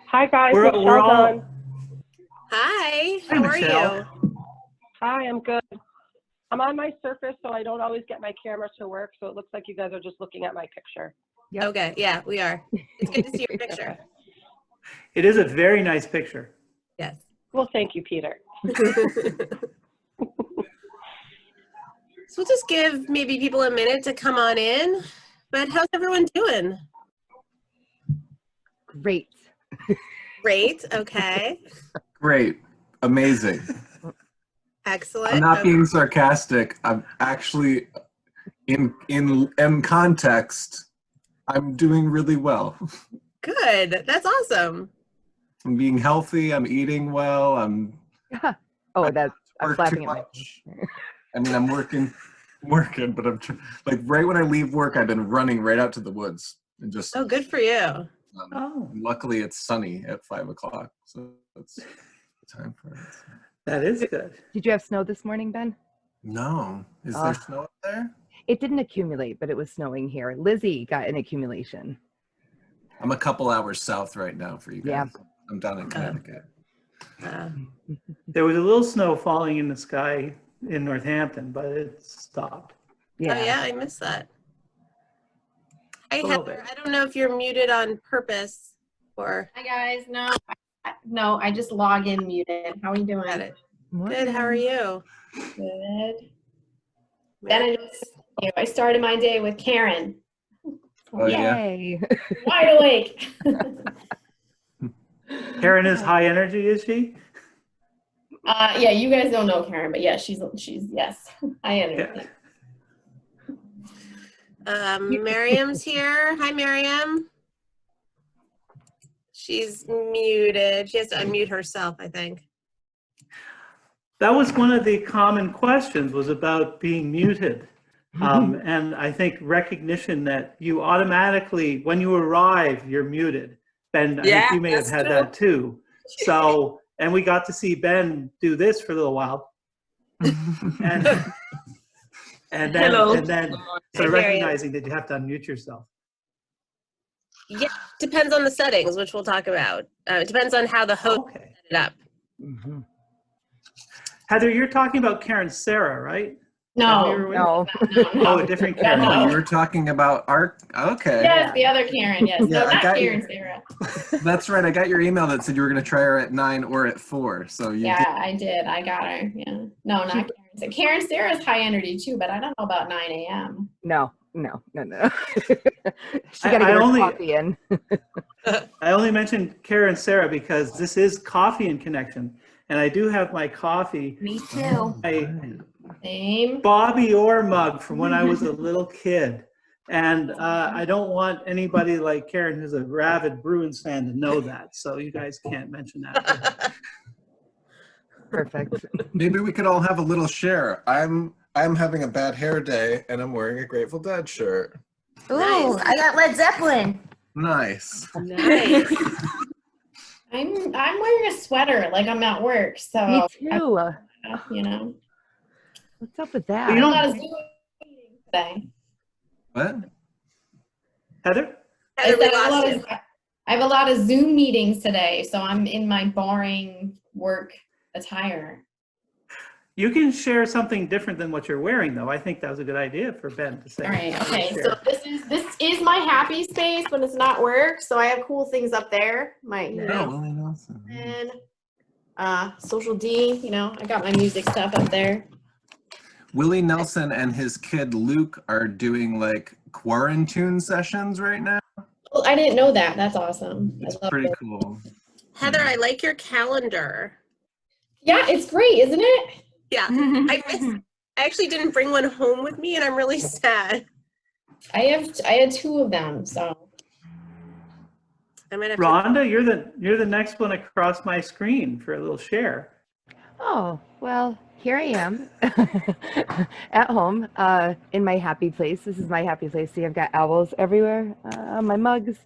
Hi guys, We're Michelle's all. on. Hi, Hi, how are Michelle. you? Hi, I'm good. I'm on my Surface, so I don't always get my camera to work, so it looks like you guys are just looking at my picture. Yep. Okay, yeah, we are. It's good to see your picture. It is a very nice picture. Yes. Well, thank you, Peter. So we'll just give maybe people a minute to come on in. But how's everyone doing? Great. Great, okay. Great. Amazing. Excellent. I'm not being sarcastic. I'm actually in context, I'm doing really well. Good, that's awesome. I'm being healthy, I'm eating well, I'm Oh, that's I'm work clapping too at my much. I mean, I'm working, but I'm like right when I leave work, I've been running right out to the woods and just. Oh, good for you. Luckily, it's sunny at 5 o'clock, so it's time for it. That is good. Did you have snow this morning, Ben? No, is there snow up there? It didn't accumulate, but it was snowing here. Lizzie got an accumulation. I'm a couple hours south right now for you guys. Yeah. I'm down in Connecticut. There was a little snow falling in the sky in Northampton, but it stopped. Yeah. Oh yeah, I missed that. Hi, A little Heather. bit. I don't know if you're muted on purpose or. Hi guys, no, I just log in muted. How are you doing? Got it. Morning. Good, how are you? Good. Then I started my day with Karen. Oh, yeah? Yay. Wide awake. Karen is high energy, is she? Yeah, you guys don't know Karen, but yeah, she's yes, high energy. Miriam's here. Hi, Miriam. She's muted. She has to unmute herself, I think. That was one of the common questions, was about being muted. And I think recognition that you automatically, when you arrive, you're muted. Ben, I think you may have had that too. So, and we got to see Ben do this for a little while. And then so recognizing that you have to unmute yourself. Yeah, depends on the settings, which we'll talk about. It depends on how the host set it up. Mm-hmm. Heather, you're talking about Karen Sarah, right? No. Oh, a different Karen. Oh, you were talking about art? Okay. Yes, the other Karen, yes. Yeah, No, I not got Karen you. Sarah. That's right. I got your email that said you were going to try her at 9 or at 4. So you Yeah, I did. I got her. Yeah. No, not Karen. So Karen Sarah's high energy too, but I don't know about 9 a.m. No. She got to get her coffee in. I only mentioned Karen Sarah because this is Coffee and Connection, and I do have my coffee. Me too. Same. Bobby Orr mug from when I was a little kid. And I don't want anybody like Karen, who's a rabid Bruins fan, to know that. So you guys can't mention that. Perfect. Maybe we could all have a little share. I'm having a bad hair day, and I'm wearing a Grateful Dead shirt. Ooh, Nice. I got Led Zeppelin. Nice. Nice. I'm wearing a sweater, like I'm at work, so Me too. you know. What's up with You that? I have a don't- lot of Zoom meetings today. What? Heather? Heather, we lost you. I have a lot of Zoom meetings today, so I'm in my boring work attire. You can share something different than what you're wearing, though. I think that was a good idea for Ben to say. All right, okay, Share. so this is my happy space when it's not work, so I have cool things up there. My Willie Nelson. and Social D, you know, I got my music stuff up there. Willie Nelson and his kid Luke are doing like quarantine sessions right now. Well, I didn't know that. That's awesome. It's I love pretty it. cool. Heather, I like your calendar. Yeah, it's great, isn't it? Yeah, I actually didn't bring one home with me, and I'm really sad. I had 2 of them, so. I might have Rhonda, you're the next one across my screen for a little share. Oh, well, here I am at home in my happy place. This is my happy place. See, I've got owls everywhere on my mugs,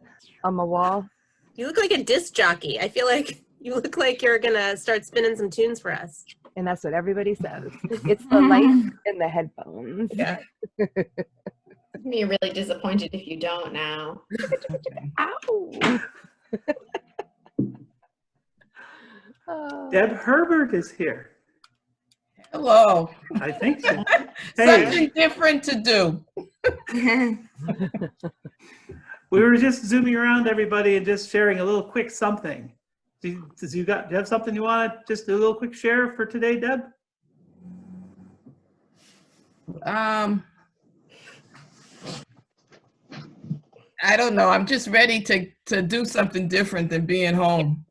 on my wall. You look like a disc jockey. I feel like you look like you're gonna start spinning some tunes for us. And that's what everybody says. It's the light and the headphones. Yeah. You're really disappointed if you don't now. Ow! Deb Herbert is here. Hello. I think so. Hey, Something different to do. we were just zooming around everybody and just sharing a little quick something. Do you have something you want to just do a little quick share for today, Deb? I don't know. I'm just ready to do something different than being home.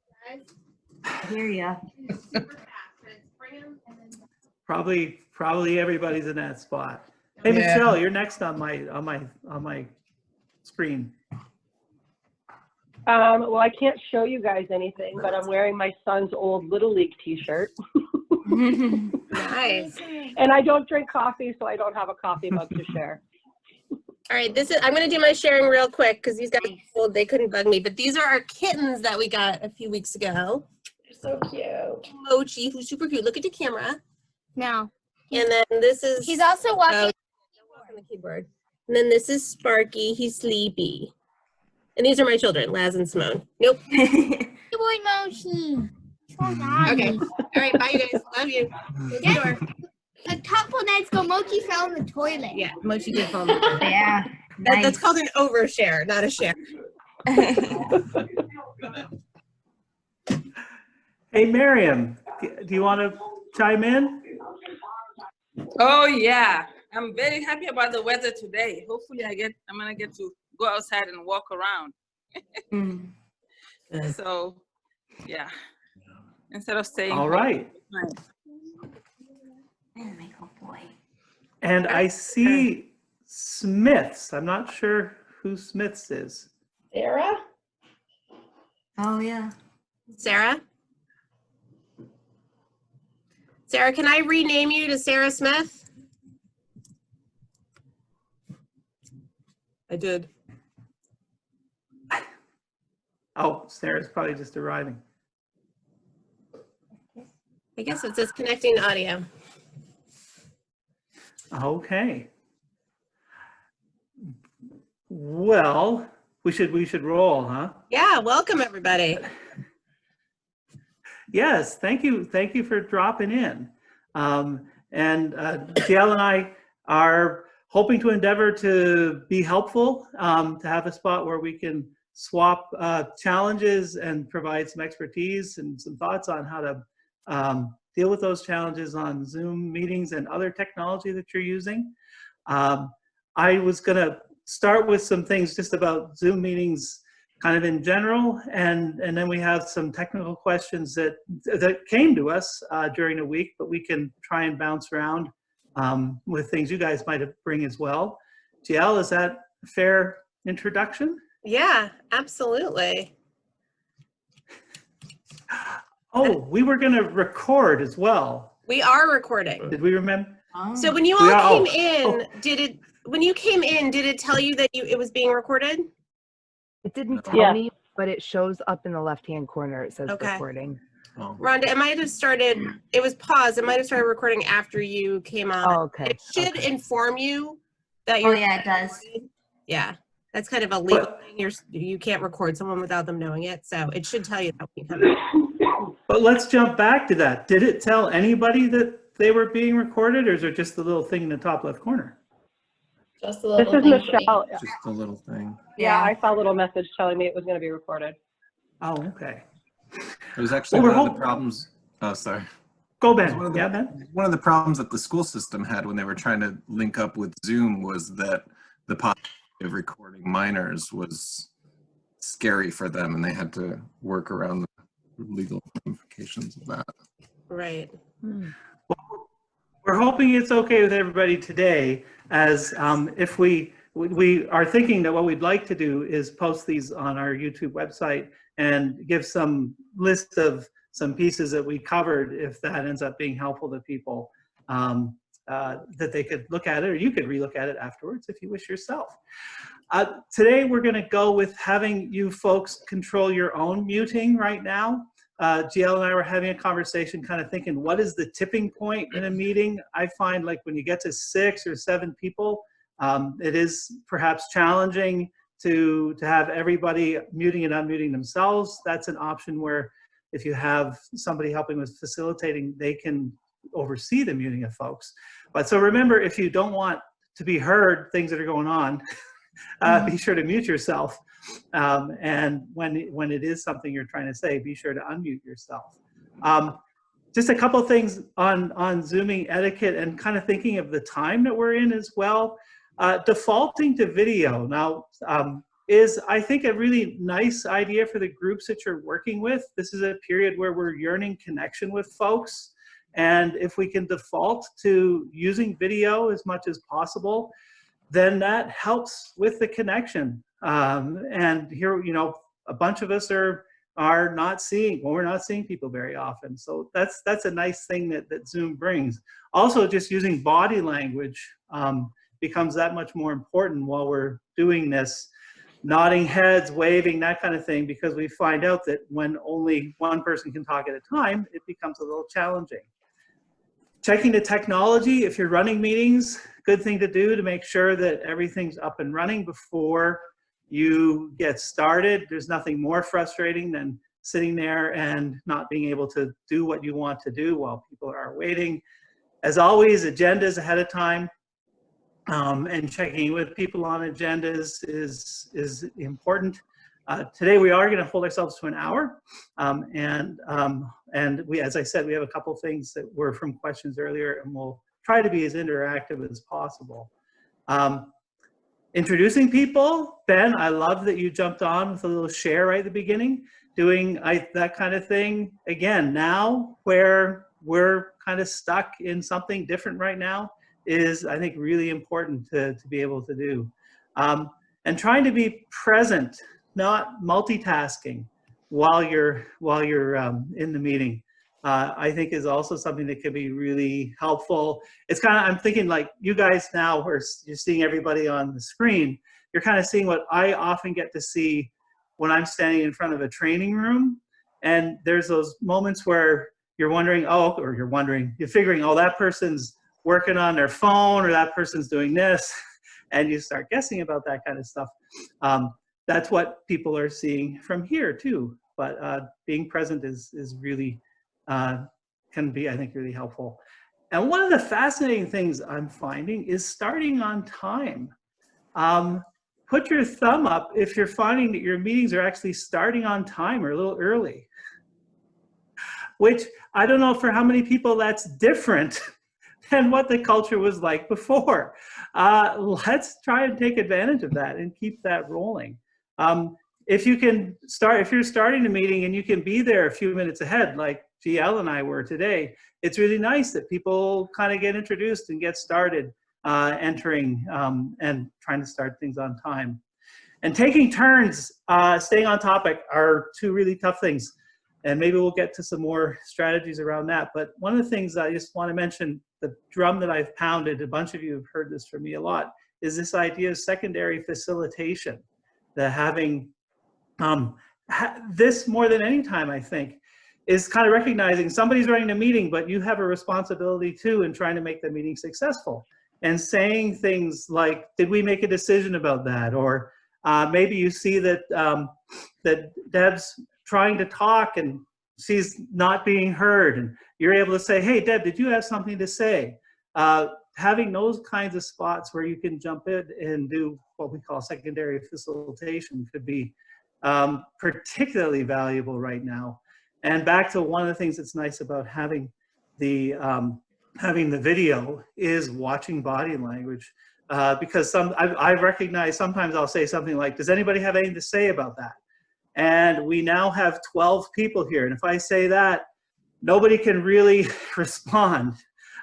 I hear ya. Probably everybody's in that spot. Hey, Yeah. Michelle, you're next on my screen. Well, I can't show you guys anything, but I'm wearing my son's old Little League t-shirt. Nice. And I don't drink coffee, so I don't have a coffee mug to share. All right, I'm going to do my sharing real quick because these guys, well, they couldn't bug me, but these are our kittens that we got a few weeks ago. They're so cute. Mochi, who's super cute. Look at the camera. No. And then this is... He's also walking. On the keyboard. And then this is Sparky. He's sleepy. And these are my children, Laz and Simone. Nope. Good boy, Moshi. So naughty. Okay. All right, bye, you guys. Love you. Close the door. A couple nights ago, Mochi fell in the toilet. Yeah, Mochi did fall in the toilet. Yeah. That's called an overshare, not a share. Hey, Miriam, do you want to chime in? Oh yeah, I'm very happy about the weather today. Hopefully I'm gonna get to go outside and walk around. So yeah, instead of staying All home. right. Boy. And I see Smiths. I'm not sure who Smiths is. Sarah? Oh, yeah. Sarah? Sarah, can I rename you to Sarah Smith? I did. Oh, Sarah's probably just arriving. I guess it says connecting audio. Okay. Well, we should roll, huh? Yeah, welcome everybody. Yes, thank you for dropping in. And Jill and I are hoping to endeavor to be helpful, to have a spot where we can swap challenges and provide some expertise and some thoughts on how to deal with those challenges on Zoom meetings and other technology that you're using. I was gonna start with some things just about Zoom meetings kind of in general, and then we have some technical questions that came to us during the week, but we can try and bounce around with things you guys might bring as well. Jill, is that a fair introduction? Yeah, absolutely. Oh, we were going to record as well. We are recording. Did we remember? So when you all came in, when you came in, did it tell you that it was being recorded? It didn't tell me, but it shows up in the left-hand corner. It says Okay. recording. Oh. Rhonda, it might have started, it was paused. It might have started recording after you came on. Oh, okay. It should Okay. inform you that you're. Oh, yeah, it does. Yeah, that's kind of a legal thing. You can't record someone without them knowing it. So it should tell you that when you come in. But let's jump back to that. Did it tell anybody that they were being recorded, or is it just the little thing in the top left corner? Just a little This is thing for me. Michelle. Just a little thing. Yeah, I saw a little message telling me it was going to be recorded. Oh, okay. It was actually Well, one of the problems. Oh, sorry. Go, It was Ben. one of the- Yeah, Ben? One of the problems that the school system had when they were trying to link up with Zoom was that the possibility of recording minors was scary for them, and they had to work around the legal implications of that. Right. We're hoping it's okay with everybody today, as if we are thinking that what we'd like to do is post these on our YouTube website and give some list of some pieces that we covered, if that ends up being helpful to people, that they could look at it, or you could relook at it afterwards if you wish yourself. Today we're going to go with having you folks control your own muting right now. GL and I were having a conversation, kind of thinking, what is the tipping point in a meeting? I find like when you get to 6 or 7 people, it is perhaps challenging to have everybody muting and unmuting themselves. That's an option where if you have somebody helping with facilitating, they can oversee the muting of folks. But so remember, if you don't want to be heard things that are going on, be sure to mute yourself. And when it is something you're trying to say, be sure to unmute yourself. Just a couple things on Zooming etiquette and kind of thinking of the time that we're in as well. Defaulting to video now is, I think, a really nice idea for the groups that you're working with. This is a period where we're yearning connection with folks. And if we can default to using video as much as possible, then that helps with the connection. And here, you know, a bunch of us are not seeing, well, we're not seeing people very often. So that's a nice thing that Zoom brings. Also, just using body language becomes that much more important while we're doing this. Nodding heads, waving, that kind of thing, because we find out that when only one person can talk at a time, it becomes a little challenging. Checking the technology, if you're running meetings, good thing to do to make sure that everything's up and running before you get started. There's nothing more frustrating than sitting there and not being able to do what you want to do while people are waiting. As always, agendas ahead of time. And checking with people on agendas is important. Today we are going to hold ourselves to an hour, and we, as I said, we have a couple things that were from questions earlier, and we'll try to be as interactive as possible. Introducing people, Ben, I love that you jumped on with a little share right at the beginning, doing that kind of thing. Again, now where we're kind of stuck in something different right now, is, I think, really important to be able to do. And trying to be present, not multitasking while you're in the meeting, I think is also something that can be really helpful. It's kind of, I'm thinking like you guys now, where you're seeing everybody on the screen, you're kind of seeing what I often get to see when I'm standing in front of a training room. And there's those moments where you're wondering, you're figuring, oh, that person's working on their phone, or that person's doing this, and you start guessing about that kind of stuff. That's what people are seeing from here too. But being present is really, can be, I think, really helpful. And one of the fascinating things I'm finding is starting on time. Put your thumb up if you're finding that your meetings are actually starting on time or a little early. Which, I don't know for how many people that's different than what the culture was like before. Let's try and take advantage of that and keep that rolling. If you're starting a meeting and you can be there a few minutes ahead, like GL and I were today, it's really nice that people kind of get introduced and get started entering and trying to start things on time. And taking turns, staying on topic are two really tough things. And maybe we'll get to some more strategies around that. But one of the things I just want to mention, the drum that I've pounded, a bunch of you have heard this from me a lot, is this idea of secondary facilitation. The having this more than any time, I think, is kind of recognizing somebody's running a meeting, but you have a responsibility too in trying to make the meeting successful. And saying things like, did we make a decision about that? Or maybe you see that, that Deb's trying to talk and she's not being heard, and you're able to say, hey, Deb, did you have something to say? Having those kinds of spots where you can jump in and do what we call secondary facilitation could be particularly valuable right now. And back to one of the things that's nice about having the video is watching body language, because I've recognized sometimes I'll say something like, does anybody have anything to say about that? And we now have 12 people here. And if I say that, nobody can really respond.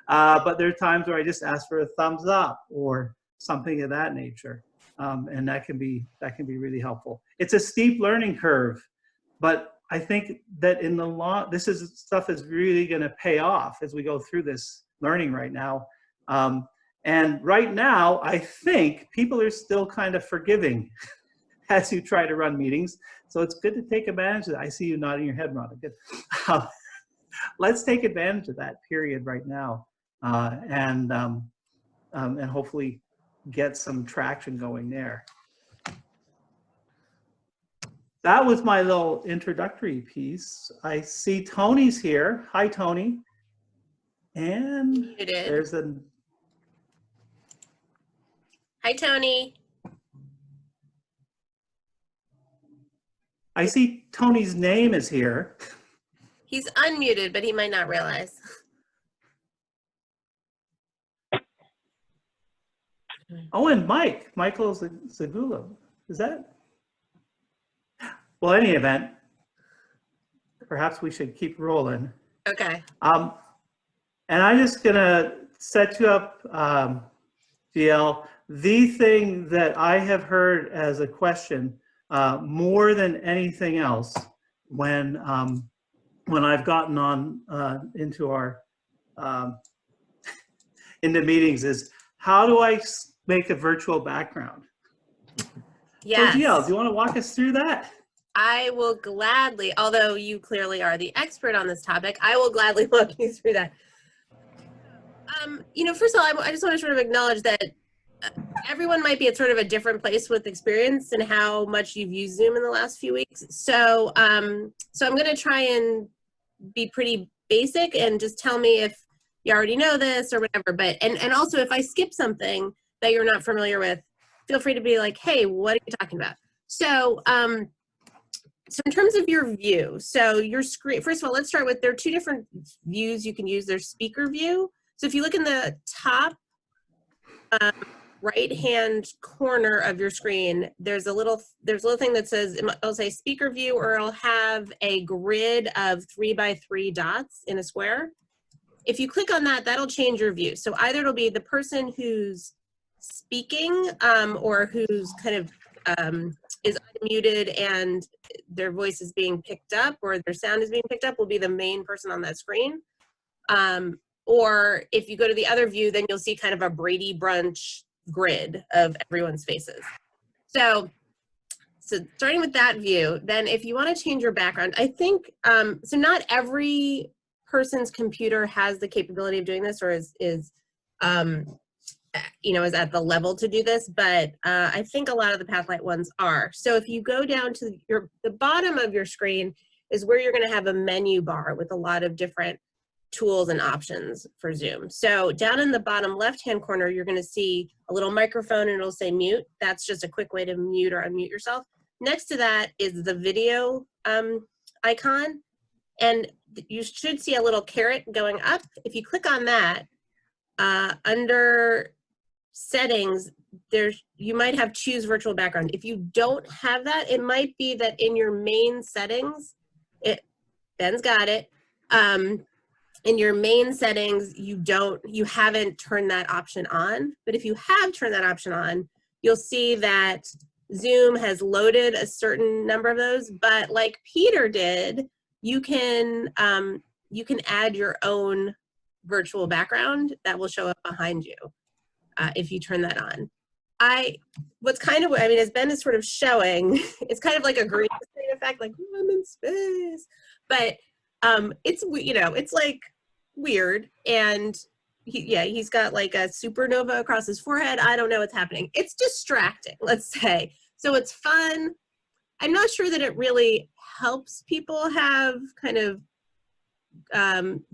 But there are times where I just ask for a thumbs up or something of that nature. And that can be really helpful. It's a steep learning curve, but I think that in the long, this is stuff that's really going to pay off as we go through this learning right now. And right now, I think people are still kind of forgiving as you try to run meetings. So it's good to take advantage of that. I see you nodding your head, Rhonda. Good. Let's take advantage of that period right now, and hopefully get some traction going there. that was my little introductory piece. I see Tony's here. Hi, Tony. And Muted. there's a, Hi, Tony. I see Tony's name is here. He's unmuted, but he might not realize. Oh, and Michael Zagula. Is that? Well, any event, perhaps we should keep rolling. Okay. And I'm just gonna set you up, GL. The thing that I have heard as a question more than anything else when I've gotten on into our into meetings is, how do I make a virtual background? Yes. So GL, do you want to walk us through that? I will gladly, although you clearly are the expert on this topic, I will gladly walk you through that. You know, first of all, I just want to sort of acknowledge that everyone might be at sort of a different place with experience and how much you've used Zoom in the last few weeks. So, so I'm going to try and be pretty basic and just tell me if you already know this or whatever. But and also, if I skip something that you're not familiar with, feel free to be like, hey, what are you talking about? So, so in terms of your view, so your screen, first of all, let's start with, there are two different views you can use. There's speaker view. So if you look in the top right-hand corner of your screen, there's a little thing that says, it'll say speaker view, or it'll have a grid of 3x3 dots in a square. If you click on that, that'll change your view. So either it'll be the person who's speaking or who's kind of is unmuted and their voice is being picked up or their sound is being picked up will be the main person on that screen. Or if you go to the other view, then you'll see kind of a Brady Brunch grid of everyone's faces. So starting with that view, then if you want to change your background, I think, so not every person's computer has the capability of doing this or is you know, is at the level to do this, but I think a lot of the Pathlight ones are. So if you go down to the bottom of your screen is where you're going to have a menu bar with a lot of different tools and options for Zoom. So down in the bottom left-hand corner, you're going to see a little microphone and it'll say mute. That's just a quick way to mute or unmute yourself. Next to that is the video icon, and you should see a little caret going up. If you click on that, under settings, you might have choose virtual background. If you don't have that, it might be that in your main settings, Ben's got it. In your main settings, you haven't turned that option on. But if you have turned that option on, you'll see that Zoom has loaded a certain number of those. But like Peter did, you can add your own virtual background that will show up behind you if you turn that on. What's kind of, I mean, as Ben is sort of showing, it's kind of like a green screen effect, like I'm in space, but it's, you know, it's like weird, and he's got like a supernova across his forehead. I don't know what's happening. It's distracting, let's say. So it's fun. I'm not sure that it really helps people have kind of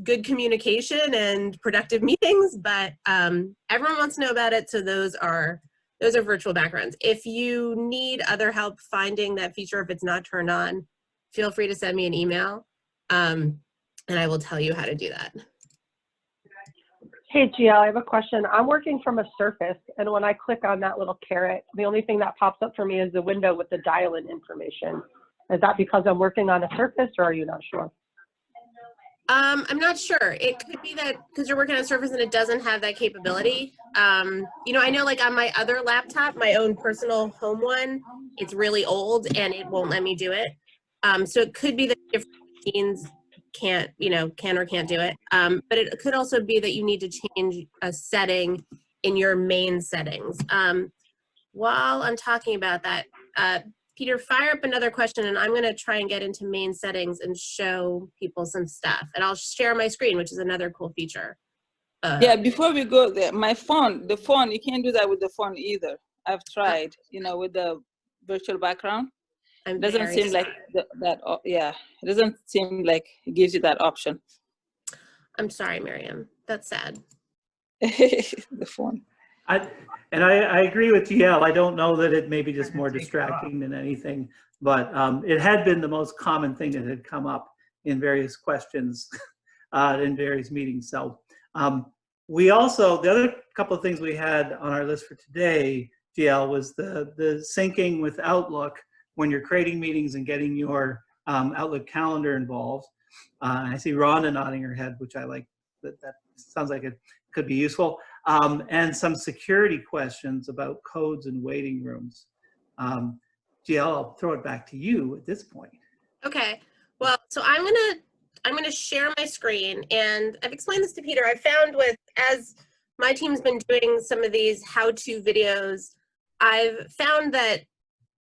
good communication and productive meetings, but everyone wants to know about it, so those are virtual backgrounds. If you need other help finding that feature, if it's not turned on, feel free to send me an email, and I will tell you how to do that. Hey, GL, I have a question. I'm working from a Surface, and when I click on that little caret, the only thing that pops up for me is the window with the dial-in information. Is that because I'm working on a Surface, or are you not sure? I'm not sure. It could be that because you're working on Surface and it doesn't have that capability. You know, I know like on my other laptop, my own personal home one, it's really old and it won't let me do it. So it could be that different machines can or can't do it. But it could also be that you need to change a setting in your main settings. While I'm talking about that, Peter, fire up another question, and I'm going to try and get into main settings and show people some stuff. And I'll share my screen, which is another cool feature. Yeah, before we go there, the phone, you can't do that with the phone either. I've tried, you know, with the virtual background. I'm It doesn't very seem like sorry. yeah, it doesn't seem like it gives you that option. I'm sorry, Miriam. That's sad. The phone. I agree with GL. I don't know that it may be just more distracting than anything, but it had been the most common thing that had come up in various questions in various meetings. So we also, the other couple of things we had on our list for today, GL, was the syncing with Outlook when you're creating meetings and getting your Outlook calendar involved. I see Rhonda nodding her head, which I like. That sounds like it could be useful. And some security questions about codes and waiting rooms. GL, I'll throw it back to you at this point. Okay. Well, so I'm gonna share my screen, and I've explained this to Peter. I found as my team's been doing some of these how-to videos, I've found that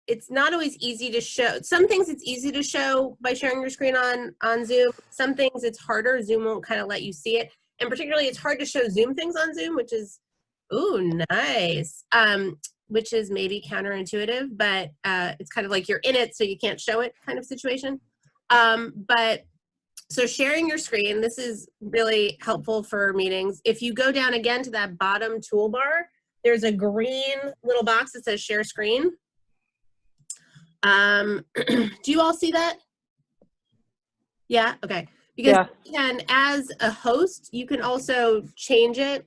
it's not always easy to show. Some things it's easy to show by sharing your screen on Zoom. Some things it's harder. Zoom won't kind of let you see it. And particularly it's hard to show Zoom things on Zoom, which is, ooh, nice. Which is maybe counterintuitive, but it's kind of like you're in it so you can't show it kind of situation. But so sharing your screen, this is really helpful for meetings. If you go down again to that bottom toolbar, there's a green little box that says share screen. Do you all see that? Yeah, okay. Because you can, as a host, you can also change it.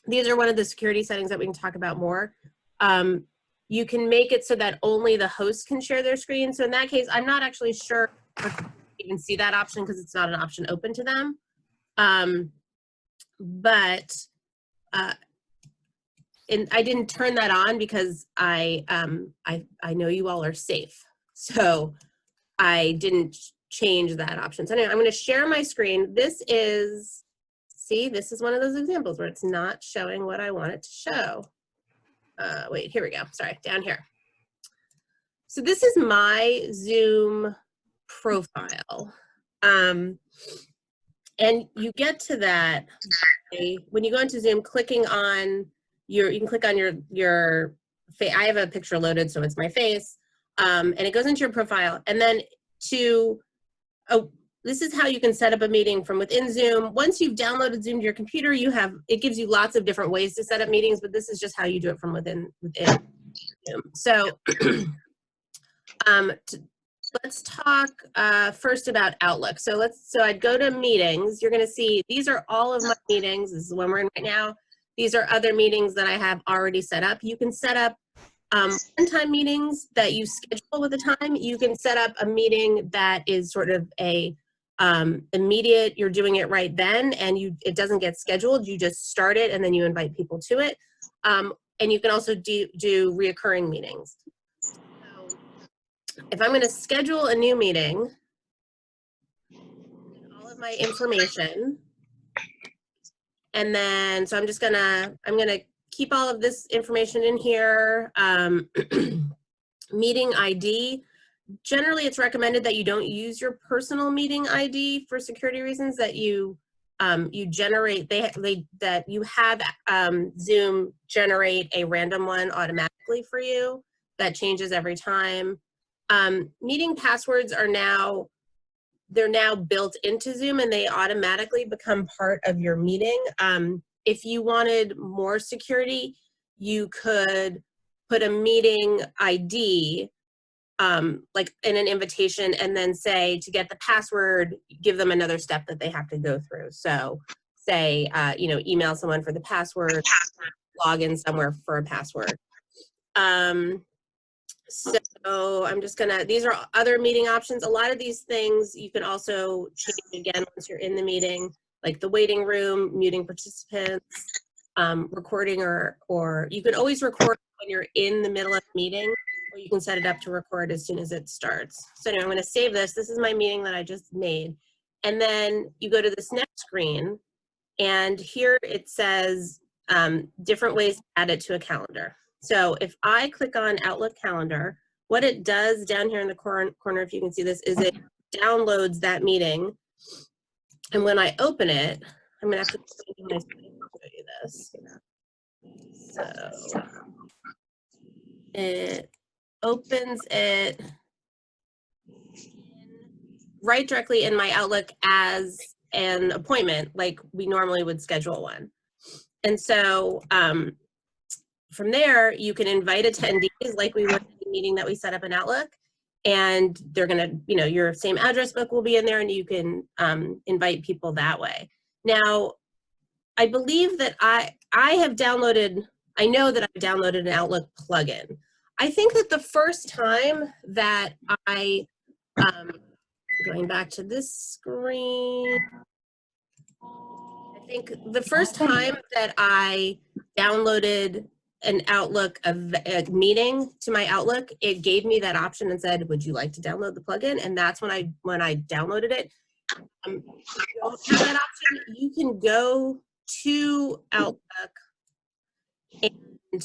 These are one of the security settings that we can talk about more. You can make it so that only the host can share their screen. So in that case, I'm not actually sure if you even see that option because it's not an option open to them. And I didn't turn that on because I know you all are safe. So I didn't change that option. So anyway, I'm going to share my screen. This is, see, this is one of those examples where it's not showing what I want it to show. Wait, here we go. Sorry, down here. So this is my Zoom profile. And you get to that when you go into Zoom, clicking on you can click on your face. I have a picture loaded, so it's my face. And it goes into your profile. And then this is how you can set up a meeting from within Zoom. Once you've downloaded Zoom to your computer, it gives you lots of different ways to set up meetings, but this is just how you do it from within Zoom. So let's talk first about Outlook. So I'd go to meetings. You're going to see these are all of my meetings. This is the one we're in right now. These are other meetings that I have already set up. You can set up one-time meetings that you schedule with a time. You can set up a meeting that is sort of a immediate, you're doing it right then, and it doesn't get scheduled. You just start it and then you invite people to it. And you can also do reoccurring meetings. So if I'm going to schedule a new meeting, all of my information, and then so I'm gonna keep all of this information in here. Meeting ID. Generally, it's recommended that you don't use your personal meeting ID for security reasons. That you generate that you have Zoom generate a random one automatically for you that changes every time. Meeting passwords are now built into Zoom and they automatically become part of your meeting. If you wanted more security, you could put a meeting ID like in an invitation and then say to get the password, give them another step that they have to go through. So say, email someone for the password, log in somewhere for a password. So I'm just these are other meeting options. A lot of these things you can also change again once you're in the meeting, like the waiting room, muting participants, recording or you can always record when you're in the middle of the meeting, or you can set it up to record as soon as it starts. So anyway, I'm going to save this. This is my meeting that I just made. And then you go to this next screen, and here it says different ways to add it to a calendar. So if I click on Outlook Calendar, what it does down here in the corner, if you can see this, is it downloads that meeting. And when I open it, I'm going to have to show you this. So it opens it right directly in my Outlook as an appointment, like we normally would schedule one. And so from there, you can invite attendees like we would in the meeting that we set up in Outlook. And they're gonna, your same address book will be in there and you can invite people that way. Now, I believe that I know that I've downloaded an Outlook plugin. I think that the first time that going back to this screen, I think the first time that I downloaded an Outlook, a meeting to my Outlook, it gave me that option and said, would you like to download the plugin? And that's when I downloaded it. If you don't have that option, you can go to Outlook and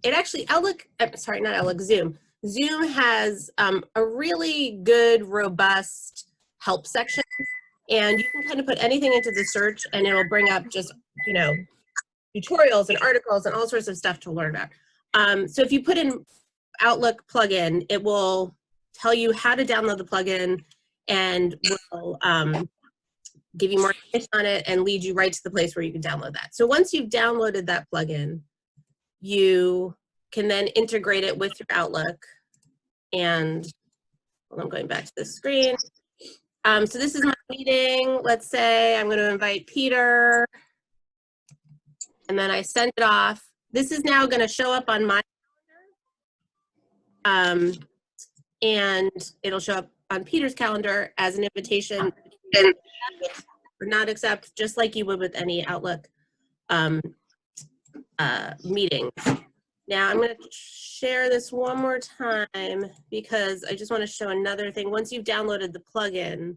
it actually, not Outlook, Zoom. Zoom has a really good, robust help section, and you can kind of put anything into the search and it'll bring up just, tutorials and articles and all sorts of stuff to learn about. So if you put in Outlook plugin, it will tell you how to download the plugin and will give you more information on it and lead you right to the place where you can download that. So once you've downloaded that plugin, you can then integrate it with your Outlook. And I'm going back to the screen. So this is my meeting. Let's say I'm going to invite Peter. And then I send it off. This is now going to show up on my calendar. And it'll show up on Peter's calendar as an invitation or not accept, just like you would with any Outlook meetings. Now I'm going to share this one more time because I just want to show another thing. Once you've downloaded the plugin,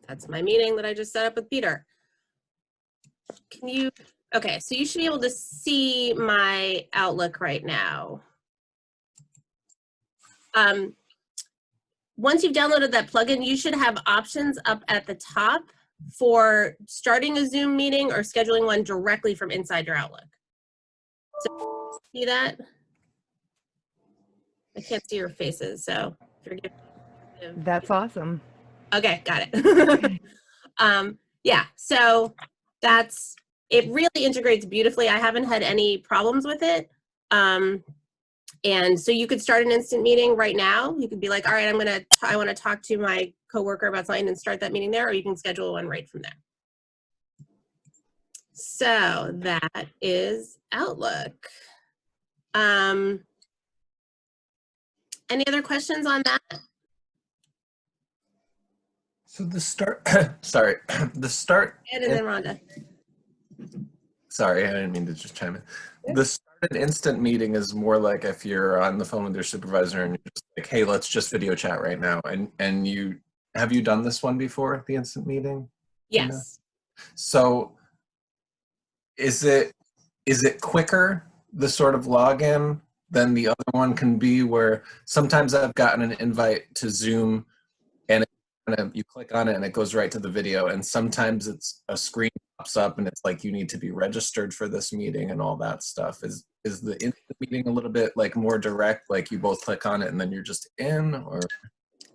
that's my meeting that I just set up with Peter. Okay, so you should be able to see my Outlook right now. Once you've downloaded that plugin, you should have options up at the top for starting a Zoom meeting or scheduling one directly from inside your Outlook. So, see that? I can't see your faces, so forgive me. That's awesome. Okay, got it. Yeah, so it really integrates beautifully. I haven't had any problems with it. And so you could start an instant meeting right now. You could be like, all right, I want to talk to my coworker about something and start that meeting there, or you can schedule one right from there. So that is Outlook. Any other questions on that? So the start, sorry, the start. And then Rhonda. Sorry, I didn't mean to just chime in. The start an instant meeting is more like if you're on the phone with your supervisor and you're just like, hey, let's just video chat right now. And have you done this one before, the instant meeting? Yes. So is it quicker, the sort of login, than the other one can be, where sometimes I've gotten an invite to Zoom and you click on it and it goes right to the video, and sometimes it's a screen pops up and it's like you need to be registered for this meeting and all that stuff. Is the instant meeting a little bit like more direct, like you both click on it and then you're just in? Or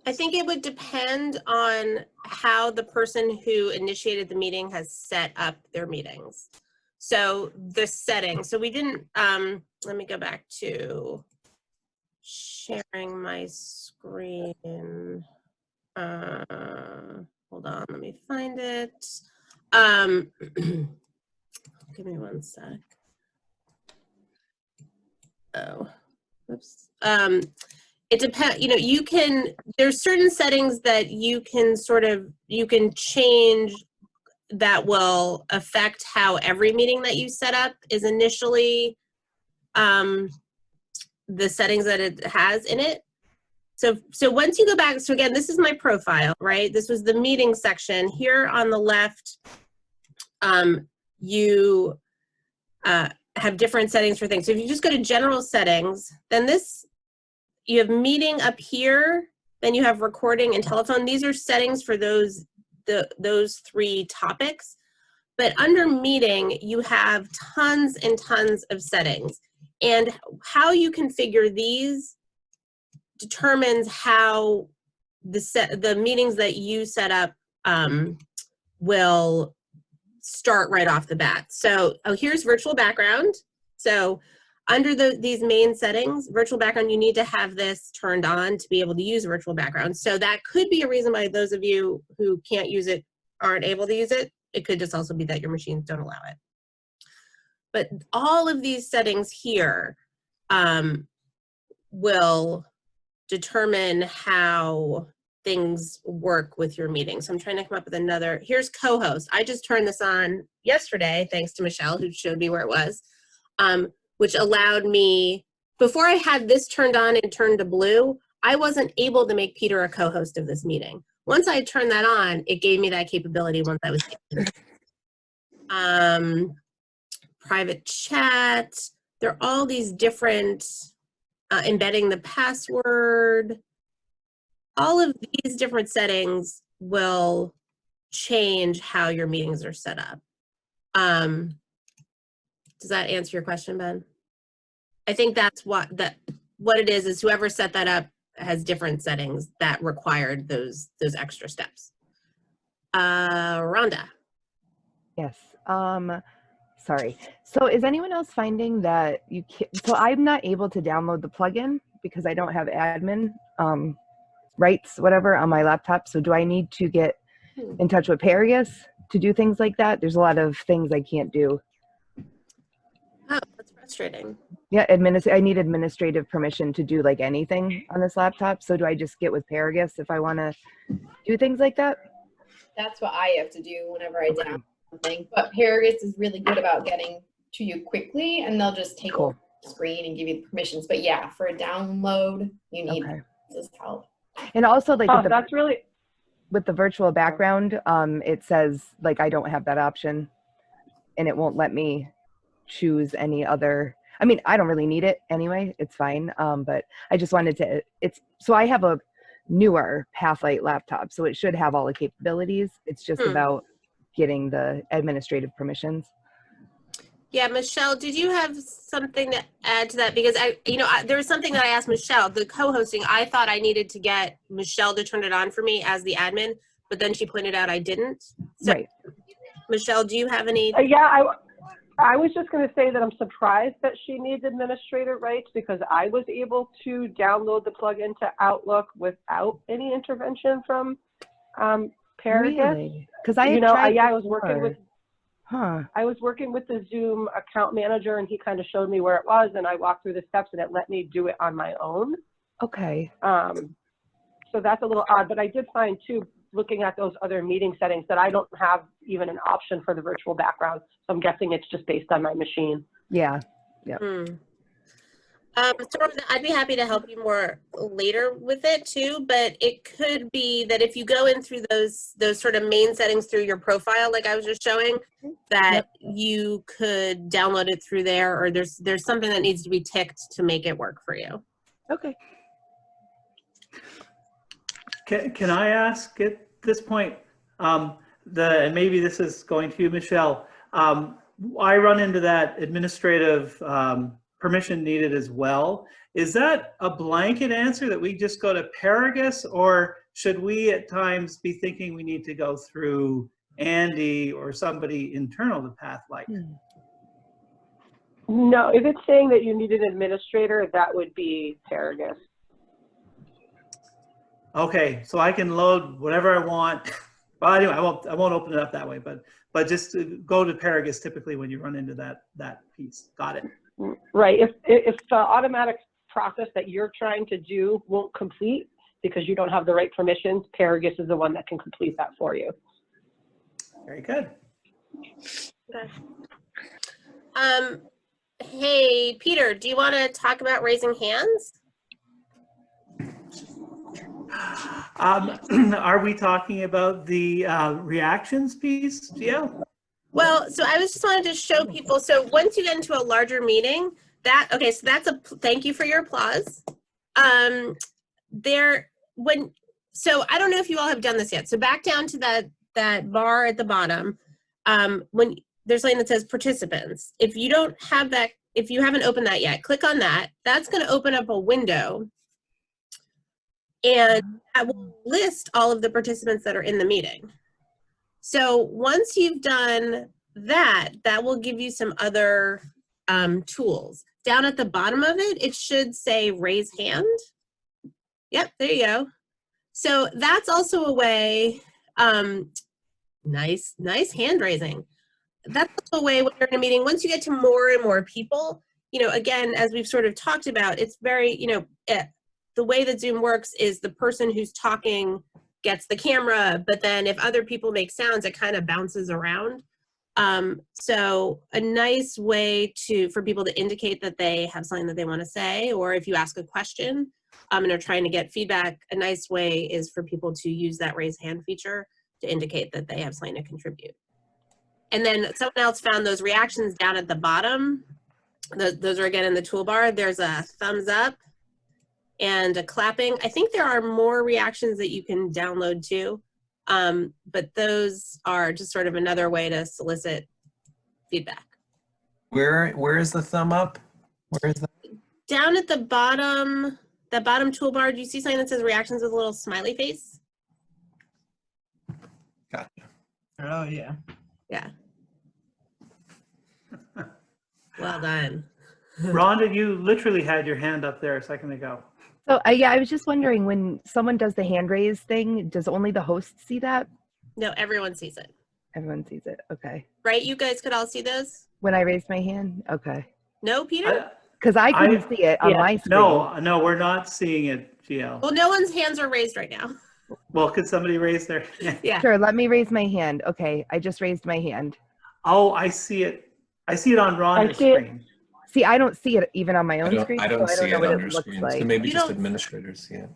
I think it would depend on how the person who initiated the meeting has set up their meetings. So the settings, so we didn't, let me go back to sharing my screen. Hold on, let me find it. Give me one sec. Oh, oops. It depends, there's certain settings that you can change that will affect how every meeting that you set up is initially the settings that it has in it. So once you go back, so again, this is my profile, right? This was the meeting section. Here on the left, you have different settings for things. So if you just go to general settings, then you have meeting up here, then you have recording and telephone. These are settings for those three topics. But under meeting, you have tons and tons of settings. And how you configure these determines how the meetings that you set up will start right off the bat. So here's virtual background. So under these main settings, virtual background, you need to have this turned on to be able to use virtual background. So that could be a reason why those of you who can't use it aren't able to use it. It could just also be that your machines don't allow it. But all of these settings here will determine how things work with your meeting. So I'm trying to come up with another. Here's co-host. I just turned this on yesterday, thanks to Michelle, who showed me where it was, which allowed me, before I had this turned on and turned to blue, I wasn't able to make Peter a co-host of this meeting. Once I turned that on, it gave me that capability once I was able to. Private chat. There are all these different, embedding the password. All of these different settings will change how your meetings are set up. Does that answer your question, Ben? I think that's what it is whoever set that up has different settings that required those extra steps. Rhonda. Yes. Sorry. So is anyone else finding that you can't, so I'm not able to download the plugin because I don't have admin rights, whatever, on my laptop. So do I need to get in touch with Paragus to do things like that? There's a lot of things I can't do. Oh, that's frustrating. Yeah, I need administrative permission to do like anything on this laptop. So do I just get with Paragus if I want to do things like that? That's what I have to do whenever I download something. But Paragus is really good about getting to you quickly, and they'll just take over the screen and give you the permissions. But yeah, for a download, you need this help. And also, like, with the virtual background, it says like I don't have that option, and it won't let me choose any other. I mean, I don't really need it anyway. It's fine. But I just wanted to. So I have a newer Pathlight laptop, so it should have all the capabilities. It's just about getting the administrative permissions. Yeah, Michelle, did you have something to add to that? Because there was something that I asked Michelle, the co-hosting. I thought I needed to get Michelle to turn it on for me as the admin, but then she pointed out I didn't. So, right. Michelle, do you have any? Yeah, I was just going to say that I'm surprised that she needs administrator rights, because I was able to download the plugin to Outlook without any intervention from Paragus. Really? Because I was working with. I was working with the Zoom account manager, and he kind of showed me where it was, and I walked through the steps, and it let me do it on my own. Okay. So that's a little odd, but I did find too, looking at those other meeting settings, that I don't have even an option for the virtual background. So I'm guessing it's just based on my machine. Yeah. Yeah. So I'd be happy to help you more later with it too, but it could be that if you go in through those sort of main settings through your profile, like I was just showing, that you could download it through there, or there's something that needs to be ticked to make it work for you. Okay. Can I ask at this point, and maybe this is going to you, Michelle, I run into that administrative permission needed as well. Is that a blanket answer that we just go to Paragus, or should we at times be thinking we need to go through Andy or somebody internal to Pathlight? No, if it's saying that you need an administrator, that would be Paragus. Okay, so I can load whatever I want. Well, anyway, I won't open it up that way, but just to go to Paragus typically when you run into that piece. Got it. Right. If the automatic process that you're trying to do won't complete because you don't have the right permissions, Paragus is the one that can complete that for you. Very good. Okay. Hey, Peter, do you want to talk about raising hands? Are we talking about the reactions piece, Gio? Well, so I was just wanted to show people. So once you get into a larger meeting, so that's thank you for your applause. So I don't know if you all have done this yet. So back down to that bar at the bottom, when there's something that says participants. If you don't have that if you haven't opened that yet, click on that. That's going to open up a window, and that will list all of the participants that are in the meeting. So once you've done that, that will give you some other tools. Down at the bottom of it, it should say raise hand. Yep, there you go. So that's also a way, nice hand raising. That's also a way when you're in a meeting, once you get to more and more people, you know, again, as we've sort of talked about, it's very, you know, the way that Zoom works is the person who's talking gets the camera, but then if other people make sounds, it kind of bounces around. So a nice way for people to indicate that they have something that they want to say, or if you ask a question and are trying to get feedback, a nice way is for people to use that raise hand feature to indicate that they have something to contribute. And then someone else found those reactions down at the bottom. Those are again in the toolbar. There's a thumbs up and a clapping. I think there are more reactions that you can download too. But those are just sort of another way to solicit feedback. Where is the thumb up? Where is that? Down at the bottom toolbar, do you see something that says reactions with a little smiley face? Gotcha. Oh, yeah. Yeah. Well done. Rhonda, you literally had your hand up there a second ago. So yeah, I was just wondering, when someone does the hand raise thing, does only the host see that? No, everyone sees it. Everyone sees it. Okay. Right? You guys could all see those? When I raise my hand? Okay. No, Peter? Because I couldn't see it on my screen. No, we're not seeing it, GL. Well, no one's hands are raised right now. Well, could somebody raise their hand? Yeah. Sure, let me raise my hand. Okay, I just raised my hand. Oh, I see it. I see it on Rhonda's screen. See, I don't see it even on my own screen. I don't so see know it what on your looks screen. like. So maybe You just don't- administrators see it.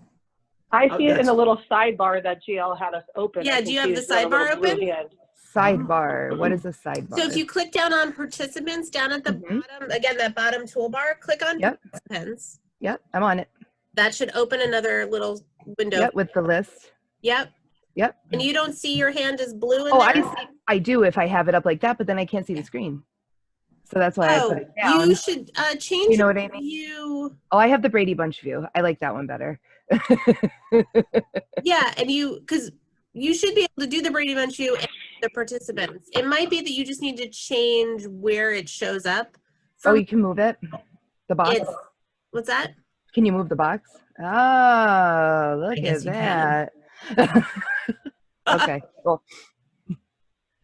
I see it in that's- the little sidebar that GL had us open. Yeah, I do can you have see the it's got a little sidebar blue open? hand. Sidebar. What is a sidebar? So if you click down on participants down at the bottom, again, that bottom toolbar, click on Yep. participants. Yep, I'm on it. That should open another little window. Yep, with the list. Yep. Yep. And you don't see your hand is blue in Oh, there? I do if I have it up like that, but then I can't see the screen. So that's why I put it down. You should change You know your what I mean? view. Oh, I have the Brady Bunch view. I like that one better. Yeah, and because you should be able to do the Brady Bunch view and the participants. It might be that you just need to change where it shows up. Oh, you can move it? The box? What's that? Can you move the box? Oh, look guess at you that. Okay, cool.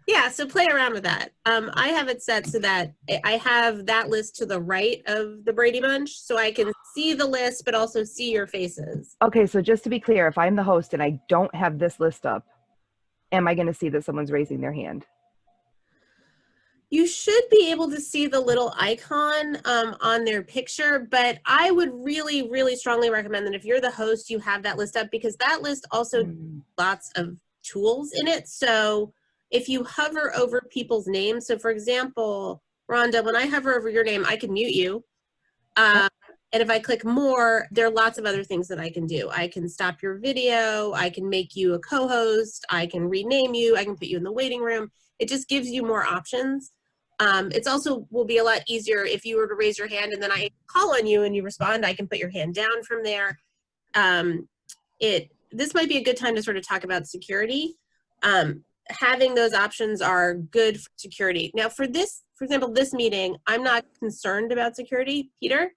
Yeah, so play around with that. I have it set so that I have that list to the right of the Brady Bunch, so I can see the list, but also see your faces. Okay, so just to be clear, if I'm the host and I don't have this list up, am I going to see that someone's raising their hand? You should be able to see the little icon on their picture, but I would really, really strongly recommend that if you're the host, you have that list up, because that list also has lots of tools in it. So if you hover over people's names, so for example, Rhonda, when I hover over your name, I can mute you. And if I click more, there are lots of other things that I can do. I can stop your video, I can make you a co-host, I can rename you, I can put you in the waiting room. It just gives you more options. It's also will be a lot easier if you were to raise your hand and then I call on you and you respond, I can put your hand down from there. This might be a good time to sort of talk about security. Having those options are good for security. Now for example, this meeting, I'm not concerned about security. Peter?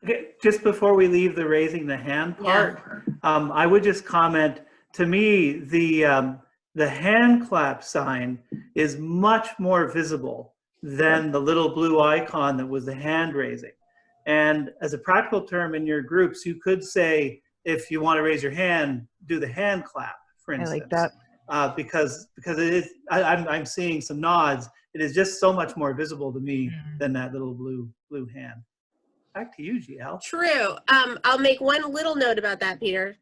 Okay, just before we leave the raising the hand part, I would just comment, to me, the hand clap sign is much more visible than the little blue icon that was the hand raising. And as a practical term in your groups, you could say, if you want to raise your hand, do the hand clap, for instance. I like that. Because it is, I'm seeing some nods. It is just so much more visible to me than that little blue hand. Back to you, GL. True. I'll make one little note about that, Peter.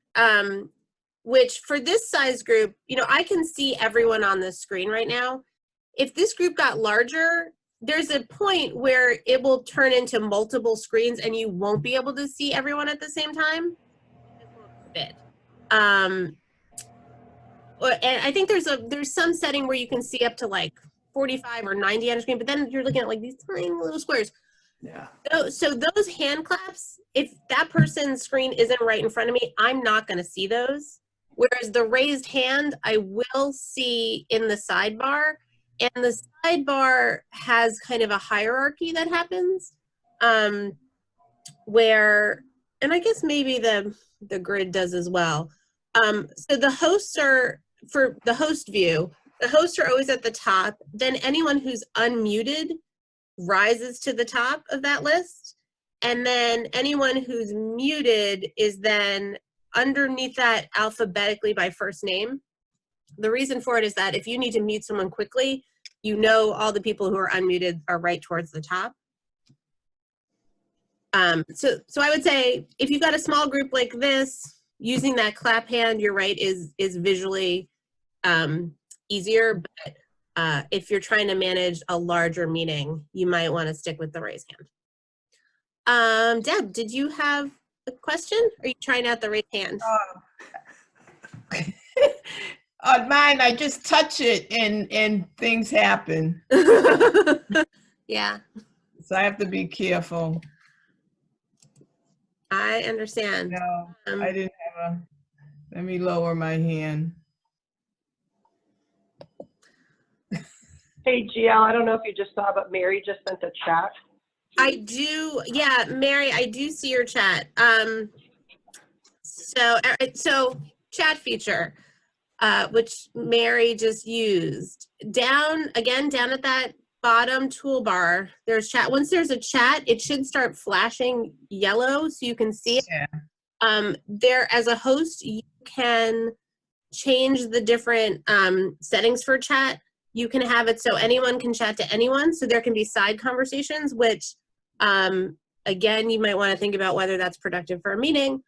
Which for this size group, you know, I can see everyone on the screen right now. If this group got larger, there's a point where it will turn into multiple screens and you won't be able to see everyone at the same time. It won't fit. And I think there's some setting where you can see up to like 45 or 90 on a screen, but then you're looking at like these tiny little squares. Yeah. So those hand claps, if that person's screen isn't right in front of me, I'm not going to see those. Whereas the raised hand, I will see in the sidebar, and the sidebar has kind of a hierarchy that happens, where, and I guess maybe the grid does as well. So the hosts are, for the host view, the hosts are always at the top. Then anyone who's unmuted rises to the top of that list. And then anyone who's muted is then underneath that alphabetically by first name. The reason for it is that if you need to mute someone quickly, you know all the people who are unmuted are right towards the top. So I would say if you've got a small group like this, using that clap hand, you're right, is visually easier. But if you're trying to manage a larger meeting, you might want to stick with the raise hand. Deb, did you have a question? Or are you trying out the raise hand? On mine, I just touch it and things happen. Yeah. So I have to be careful. I understand. No, I didn't have a, let me lower my hand. Hey, GL, I don't know if you just saw, but Mary just sent a chat. I do, yeah, Mary, I do see your chat. So chat feature, which Mary just used. Down at that bottom toolbar, there's chat. Once there's a chat, it should start flashing yellow so you can see it. Yeah. There, as a host, you can change the different settings for chat. You can have it so anyone can chat to anyone, so there can be side conversations, which, again, you might want to think about whether that's productive for a meeting.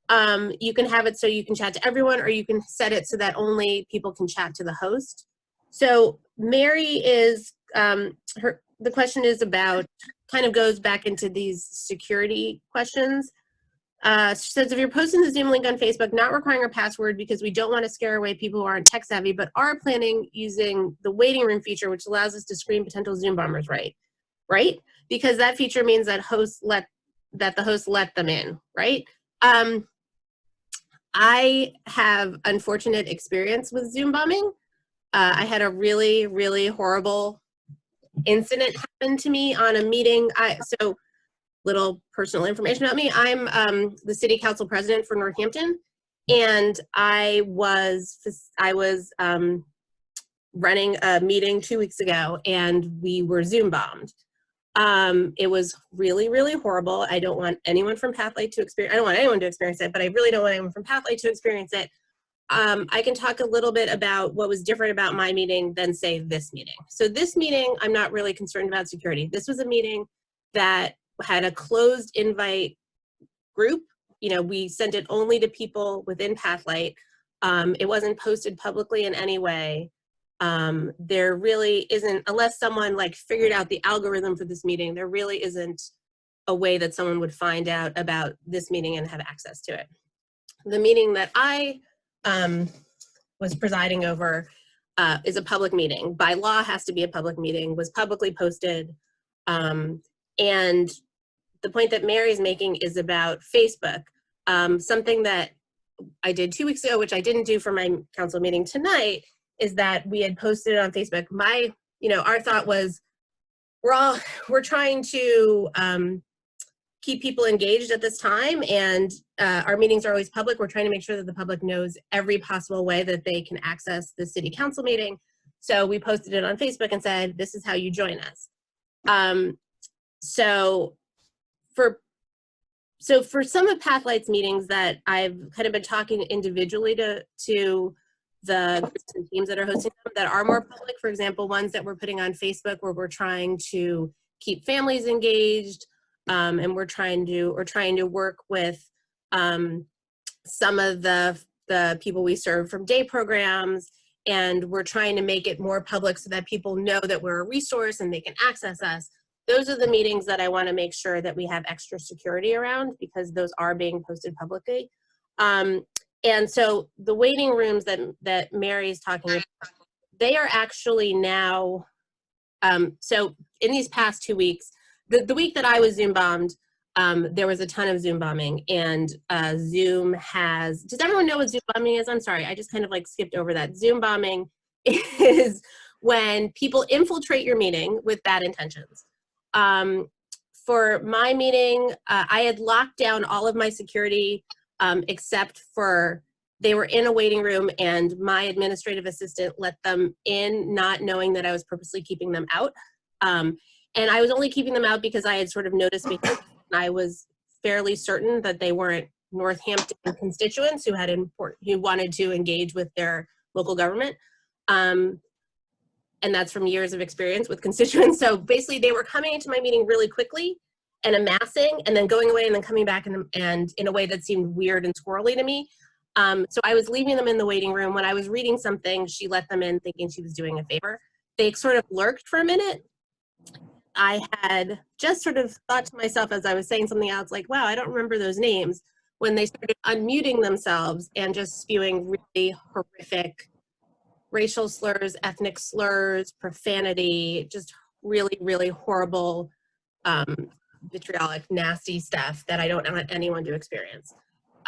You can have it so you can chat to everyone, or you can set it so that only people can chat to the host. So Mary is, the question is about, kind of goes back into these security questions. She says, if you're posting the Zoom link on Facebook, not requiring a password because we don't want to scare away people who aren't tech savvy, but are planning using the waiting room feature, which allows us to screen potential Zoom bombers, right? Because that feature means that the host let them in, right? I have unfortunate experience with Zoom bombing. I had a really, really horrible incident happen to me on a meeting. So little personal information about me. I'm the city council president for Northampton, and I was running a meeting 2 weeks ago, and we were Zoom bombed. It was really, really horrible. I don't want anyone from Pathlight to experience. I don't want anyone to experience it, but I really don't want anyone from Pathlight to experience it. I can talk a little bit about what was different about my meeting than, say, this meeting. So this meeting, I'm not really concerned about security. This was a meeting that had a closed invite group. You know, we sent it only to people within Pathlight. It wasn't posted publicly in any way. There really isn't, unless someone like figured out the algorithm for this meeting, there really isn't a way that someone would find out about this meeting and have access to it. The meeting that I was presiding over is a public meeting. By law, has to be a public meeting, was publicly posted. And the point that Mary's making is about Facebook. Something that I did 2 weeks ago, which I didn't do for my council meeting tonight, is that we had posted it on Facebook. Our thought was, we're trying to keep people engaged at this time, and our meetings are always public. We're trying to make sure that the public knows every possible way that they can access the city council meeting. So we posted it on Facebook and said, this is how you join us. So for some of Pathlight's meetings that I've kind of been talking individually to the groups and teams that are hosting them that are more public, for example, ones that we're putting on Facebook where we're trying to keep families engaged, and we're trying to work with some of the people we serve from day programs, and we're trying to make it more public so that people know that we're a resource and they can access us. Those are the meetings that I want to make sure that we have extra security around, because those are being posted publicly. And so the waiting rooms that Mary's talking about, they are actually now, so in these past 2 weeks, the week that I was Zoom bombed, there was a ton of Zoom bombing, and Zoom has, does everyone know what Zoom bombing is? I'm sorry, I just kind of like skipped over that. Zoom bombing is when people infiltrate your meeting with bad intentions. For my meeting, I had locked down all of my security except for, they were in a waiting room and my administrative assistant let them in, not knowing that I was purposely keeping them out. And I was only keeping them out because I had sort of noticed behavior, and I was fairly certain that they weren't Northampton constituents who had who wanted to engage with their local government. And that's from years of experience with constituents. So basically they were coming into my meeting really quickly and amassing and then going away and then coming back and in a way that seemed weird and squirrely to me. So I was leaving them in the waiting room. When I was reading something, she let them in thinking she was doing a favor. They sort of lurked for a minute. I had just sort of thought to myself as I was saying something else, like, wow, I don't remember those names, when they started unmuting themselves and just spewing really horrific racial slurs, ethnic slurs, profanity, just really, really horrible, vitriolic, nasty stuff that I don't want anyone to experience.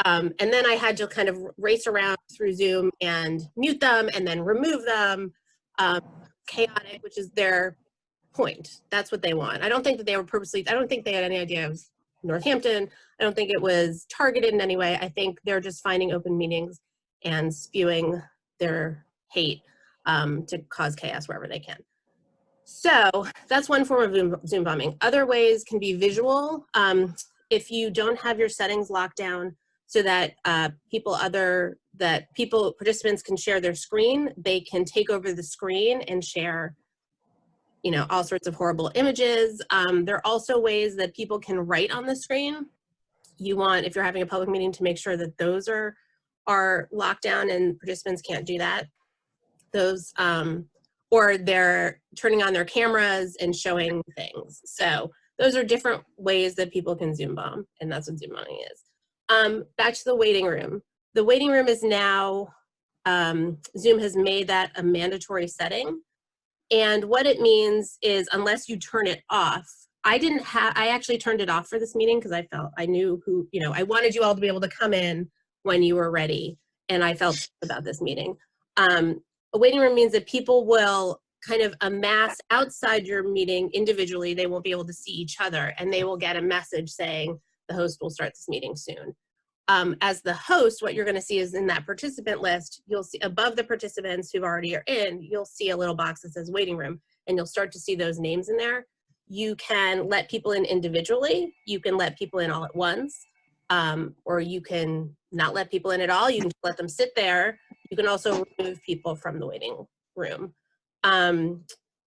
And then I had to kind of race around through Zoom and mute them and then remove them. Chaotic, which is their point. That's what they want. I don't think that they were purposely, I don't think they had any idea of Northampton. I don't think it was targeted in any way. I think they're just finding open meetings and spewing their hate to cause chaos wherever they can. So that's one form of Zoom bombing. Other ways can be visual. If you don't have your settings locked down so that participants can share their screen, they can take over the screen and share, you know, all sorts of horrible images. There are also ways that people can write on the screen. You want, if you're having a public meeting, to make sure that those are locked down and participants can't do that. Those, or they're turning on their cameras and showing things. So those are different ways that people can Zoom bomb, and that's what Zoom bombing is. Back to the waiting room. The waiting room is now, Zoom has made that a mandatory setting. And what it means is, unless you turn it off, I actually turned it off for this meeting because I knew who, you know, I wanted you all to be able to come in when you were ready, and I felt about this meeting. A waiting room means that people will kind of amass outside your meeting individually. They won't be able to see each other, and they will get a message saying the host will start this meeting soon. As the host, what you're going to see is in that participant list, you'll see above the participants who already are in, you'll see a little box that says waiting room, and you'll start to see those names in there. You can let people in individually. You can let people in all at once, or you can not let people in at all. You can just let them sit there. You can also remove people from the waiting room.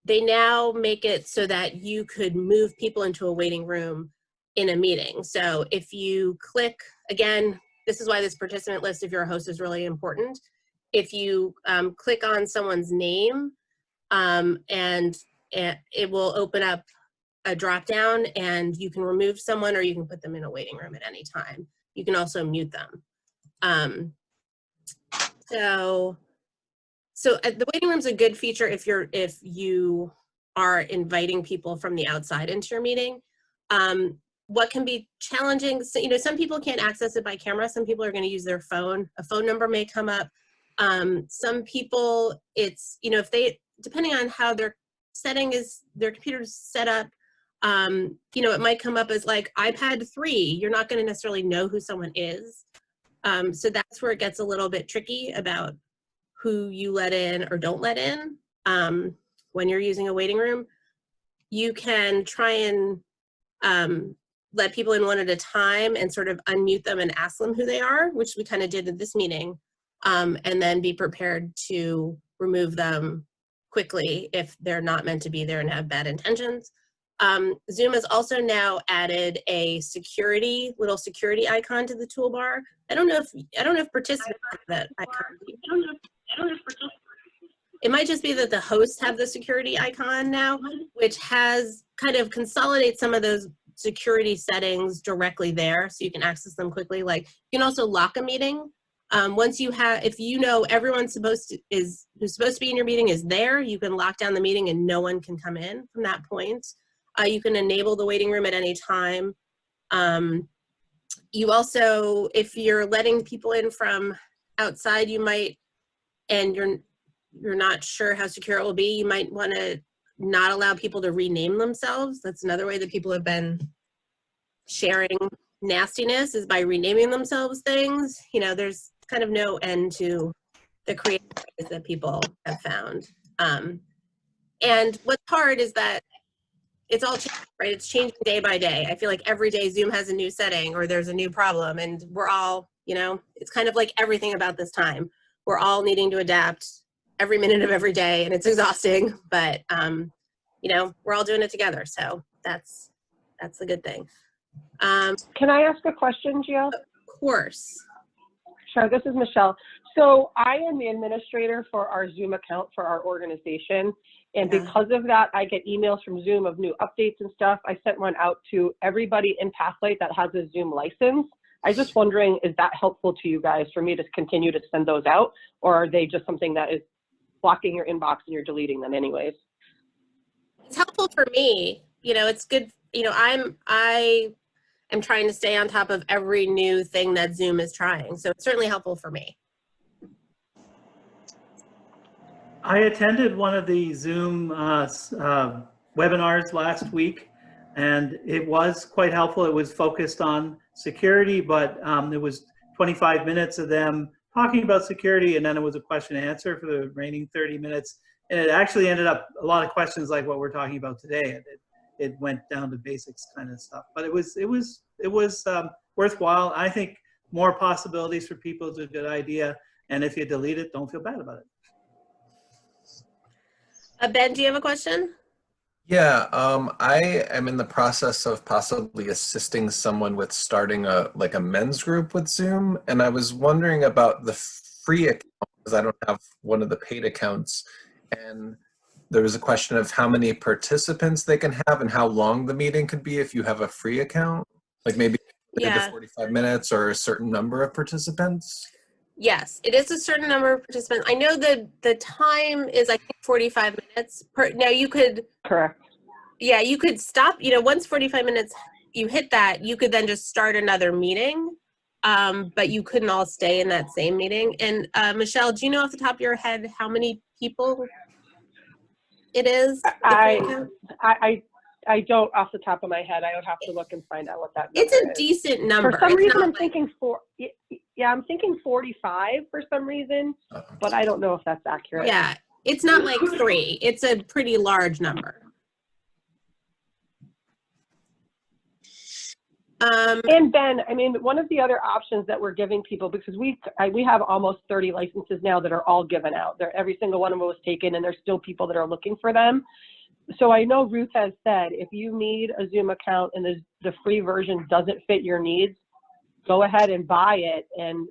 They now make it so that you could move people into a waiting room in a meeting. So if you click, again, this is why this participant list, if you're a host, is really important. If you click on someone's name, and it will open up a drop down, and you can remove someone or you can put them in a waiting room at any time. You can also mute them. So the waiting room is a good feature if you are inviting people from the outside into your meeting. What can be challenging, so, you know, some people can't access it by camera. Some people are going to use their phone. A phone number may come up. Some people, it's, you know, if they, depending on how their setting is, their computer's set up, you know, it might come up as like iPad 3. You're not going to necessarily know who someone is. So that's where it gets a little bit tricky about who you let in or don't let in when you're using a waiting room. You can try and let people in one at a time and sort of unmute them and ask them who they are, which we kind of did at this meeting, and then be prepared to remove them quickly if they're not meant to be there and have bad intentions. Zoom has also now added a little security icon to the toolbar. I don't know if participants have that icon. It might just be that the hosts have the security icon now, which has kind of consolidates some of those security settings directly there, so you can access them quickly. Like, you can also lock a meeting. Once you have, if you know everyone who's supposed to be in your meeting is there, you can lock down the meeting and no one can come in from that point. You can enable the waiting room at any time. You also, if you're letting people in from outside, you might, and you're not sure how secure it will be, you might want to not allow people to rename themselves. That's another way that people have been sharing nastiness, is by renaming themselves things. You know, there's kind of no end to the creative ways that people have found. And what's hard is that it's all changing, right? It's changing day by day. I feel like every day Zoom has a new setting or there's a new problem, and we're all, you know, it's kind of like everything about this time. We're all needing to adapt every minute of every day, and it's exhausting, but you know, we're all doing it together. So that's the good thing. Can I ask a question, Jill? Of course. Sure, this is Michelle. So I am the administrator for our Zoom account for our organization. And because of that, I get emails from Zoom of new updates and stuff. I sent one out to everybody in Pathlight that has a Zoom license. I was just wondering, is that helpful to you guys for me to continue to send those out? Or are they just something that is blocking your inbox and you're deleting them anyways? It's helpful for me. You know, it's good. You know, I am trying to stay on top of every new thing that Zoom is trying. So it's certainly helpful for me. I attended one of the Zoom webinars last week, and it was quite helpful. It was focused on security, but there was 25 minutes of them talking about security, and then it was a question and answer for the remaining 30 minutes. And it actually ended up a lot of questions like what we're talking about today. It went down to basics kind of stuff, but it was worthwhile. I think more possibilities for people is a good idea, and if you delete it, don't feel bad about it. Ben, do you have a question? Yeah, I am in the process of possibly assisting someone with starting a men's group with Zoom, and I was wondering about the free account because I don't have one of the paid accounts, and there was a question of how many participants they can have and how long the meeting could be if you have a free account, like maybe to 45 minutes or a certain number of participants. Yes, it is a certain number of participants. I know that the time is, I think, 45 minutes per. Now you could. Correct. Yeah, you could stop. You know, once 45 minutes, you hit that, you could then just start another meeting. But you couldn't all stay in that same meeting. And Michelle, do you know off the top of your head how many people it is? I don't off the top of my head. I would have to look and find out what that number is. It's a is. decent number. For some it's reason, not I'm thinking I'm thinking 45 for some reason, but I don't know if that's accurate. Yeah, it's not like 3. It's a pretty large number. And Ben, I mean, one of the other options that we're giving people, because we have almost 30 licenses now that are all given out. Every single one of them was taken, and there's still people that are looking for them. So I know Ruth has said, if you need a Zoom account and the free version doesn't fit your needs, go ahead and buy it, and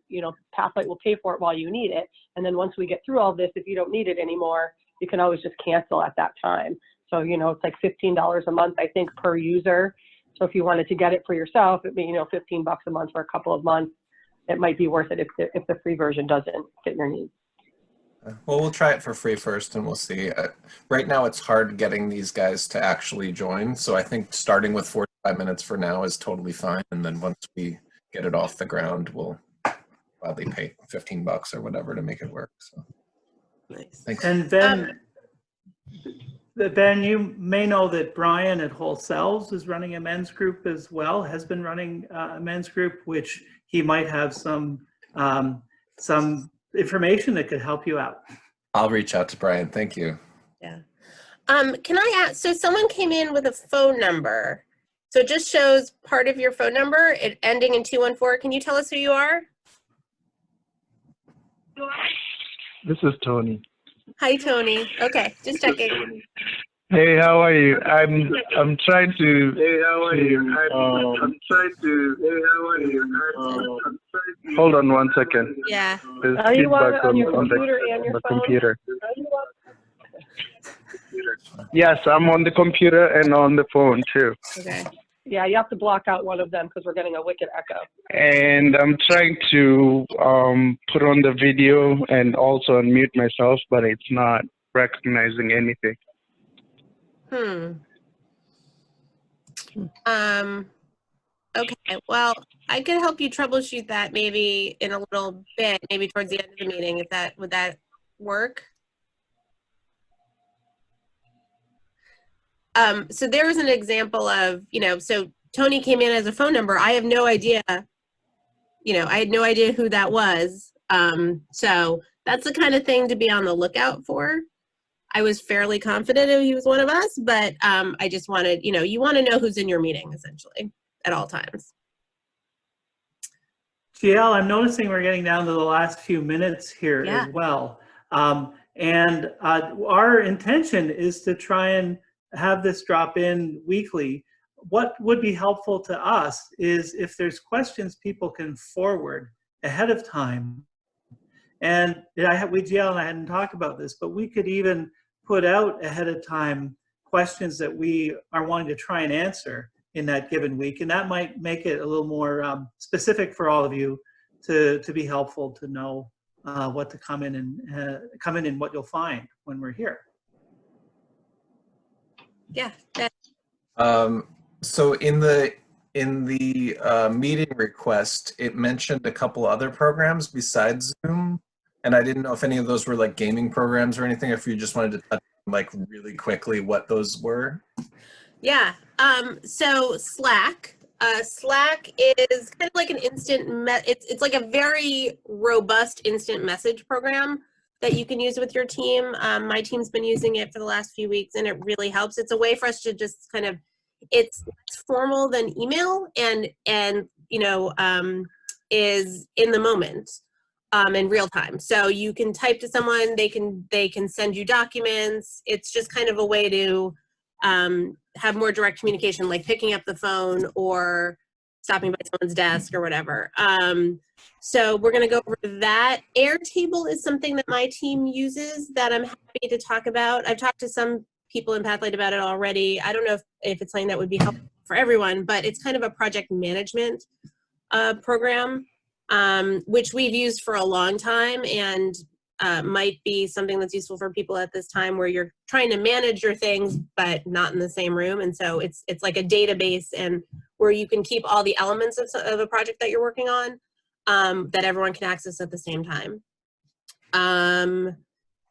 Pathlight will pay for it while you need it. And then once we get through all this, if you don't need it anymore, you can always just cancel at that time. So it's like $15 a month, I think, per user. So if you wanted to get it for yourself, it'd be $15 a month for a couple of months. It might be worth it if the free version doesn't fit your needs. Well, we'll try it for free first, and we'll see. Right now, it's hard getting these guys to actually join. So I think starting with 45 minutes for now is totally fine. And then once we get it off the ground, we'll probably pay $15 or whatever to make it work. So nice. Thanks. And Ben, you may know that Brian at Whole Selves is running a men's group as well, has been running a men's group, which he might have some information that could help you out. I'll reach out to Brian. Thank you. Yeah. Can I ask, so someone came in with a phone number. So it just shows part of your phone number, it ending in 214. Can you tell us who you are? This is Tony. Hi, Tony. Okay, just checking. Hey, how are you? I'm trying to. Hey, how are you? I'm trying to. Hey, how are you? Hold on 1 second. Yeah. There's Are you feedback on your computer and your the phone? computer. Yes, I'm on the computer and on the phone too. Okay. Yeah, you have to block out one of them because we're getting a wicked echo. And I'm trying to put on the video and also unmute myself, but it's not recognizing anything. Okay, well, I could help you troubleshoot that maybe in a little bit, maybe towards the end of the meeting, if that, would that work? So there was an example of, so Tony came in as a phone number. I have no idea, I had no idea who that was. So that's the kind of thing to be on the lookout for. I was fairly confident he was one of us, but I just wanted, you want to know who's in your meeting essentially at all times. GL, I'm noticing we're getting down to the last few minutes here Yeah. as well. And our intention is to try and have this drop in weekly. What would be helpful to us is if there's questions people can forward ahead of time. And we, GL and I hadn't talked about this, but we could even put out ahead of time questions that we are wanting to try and answer in that given week. And that might make it a little more specific for all of you to be helpful to know what to come in and what you'll find when we're here. Yeah. So in the meeting request, it mentioned a couple other programs besides Zoom, and I didn't know if any of those were like gaming programs or anything. If you just wanted to touch like really quickly what those were. Yeah. So Slack. Slack is kind of like an it's like a very robust instant message program that you can use with your team. My team's been using it for the last few weeks, and it really helps. It's a way for us to just kind of, it's less formal than email, and is in the moment, in real time. So you can type to someone, they can send you documents. It's just kind of a way to have more direct communication, like picking up the phone or stopping by someone's desk or whatever. So we're going to go over that. Airtable is something that my team uses that I'm happy to talk about. I've talked to some people in Pathlight about it already. I don't know if it's something that would be helpful for everyone, but it's kind of a project management program, which we've used for a long time, and might be something that's useful for people at this time where you're trying to manage your things but not in the same room. And so it's like a database, and where you can keep all the elements of a project that you're working on, that everyone can access at the same time.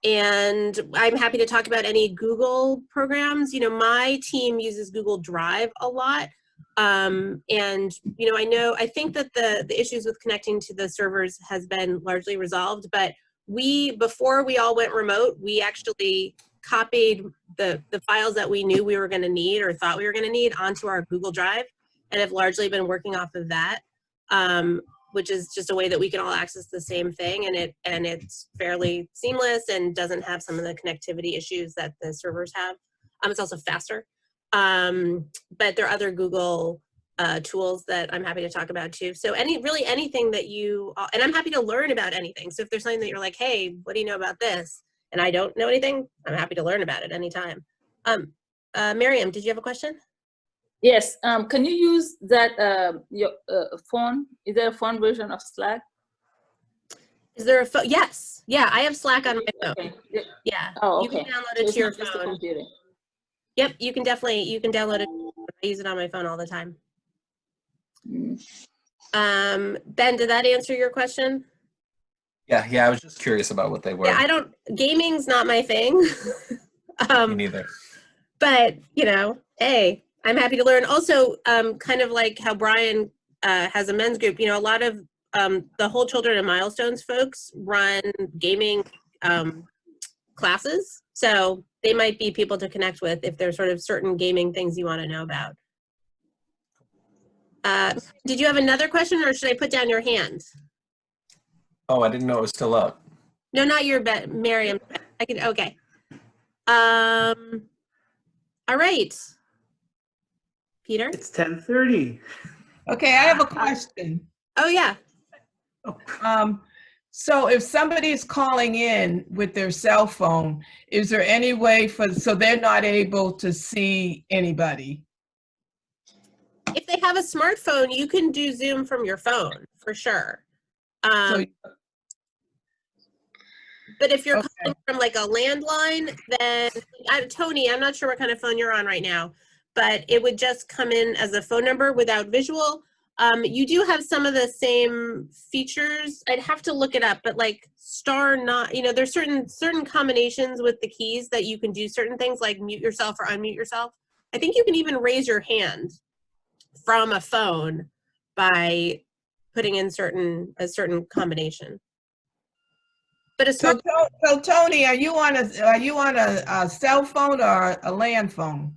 And I'm happy to talk about any Google programs. My team uses Google Drive a lot. And I think that the issues with connecting to the servers has been largely resolved, but before we all went remote, we actually copied the files that we knew we were going to need or thought we were going to need onto our Google Drive, and have largely been working off of that, which is just a way that we can all access the same thing, and it's fairly seamless and doesn't have some of the connectivity issues that the servers have. It's also faster, but there are other Google tools that I'm happy to talk about too. So really anything that and I'm happy to learn about anything. So if there's something that you're like, hey, what do you know about this? And I don't know anything, I'm happy to learn about it anytime. Miriam, did you have a question? Yes. Can you use that your phone? Is there a phone version of Slack? Is there a phone? Yes. Yeah, I have Slack on my phone. Okay. Yeah. Oh, You okay. can download it to your Just a phone. computer. Yep, you can download it. I use it on my phone all the time. Ben, did that answer your question? Yeah, I was just curious about what they were. Yeah, gaming's not my thing. Me neither. But, hey, I'm happy to learn. Also, kind of like how Brian has a men's group, a lot of the Whole Children and Milestones folks run gaming classes. So they might be people to connect with if there's sort of certain gaming things you want to know about. Did you have another question, or should I put down your hand? Oh, I didn't know it was still up. No, not your Miriam. Okay. All right. Peter? It's 10:30. Okay, I have a question. Oh, yeah. So if somebody is calling in with their cell phone, is there any way so they're not able to see anybody? If they have a smartphone, you can do Zoom from your phone, for sure. But if you're calling from like a landline, then Tony, I'm not sure what kind of phone you're on right now, but it would just come in as a phone number without visual. You do have some of the same features. I'd have to look it up, but like star not, you know, there's certain combinations with the keys that you can do certain things like mute yourself or unmute yourself. I think you can even raise your hand from a phone by putting in a certain combination. But a So, Tony, are you on a cell phone or a land phone?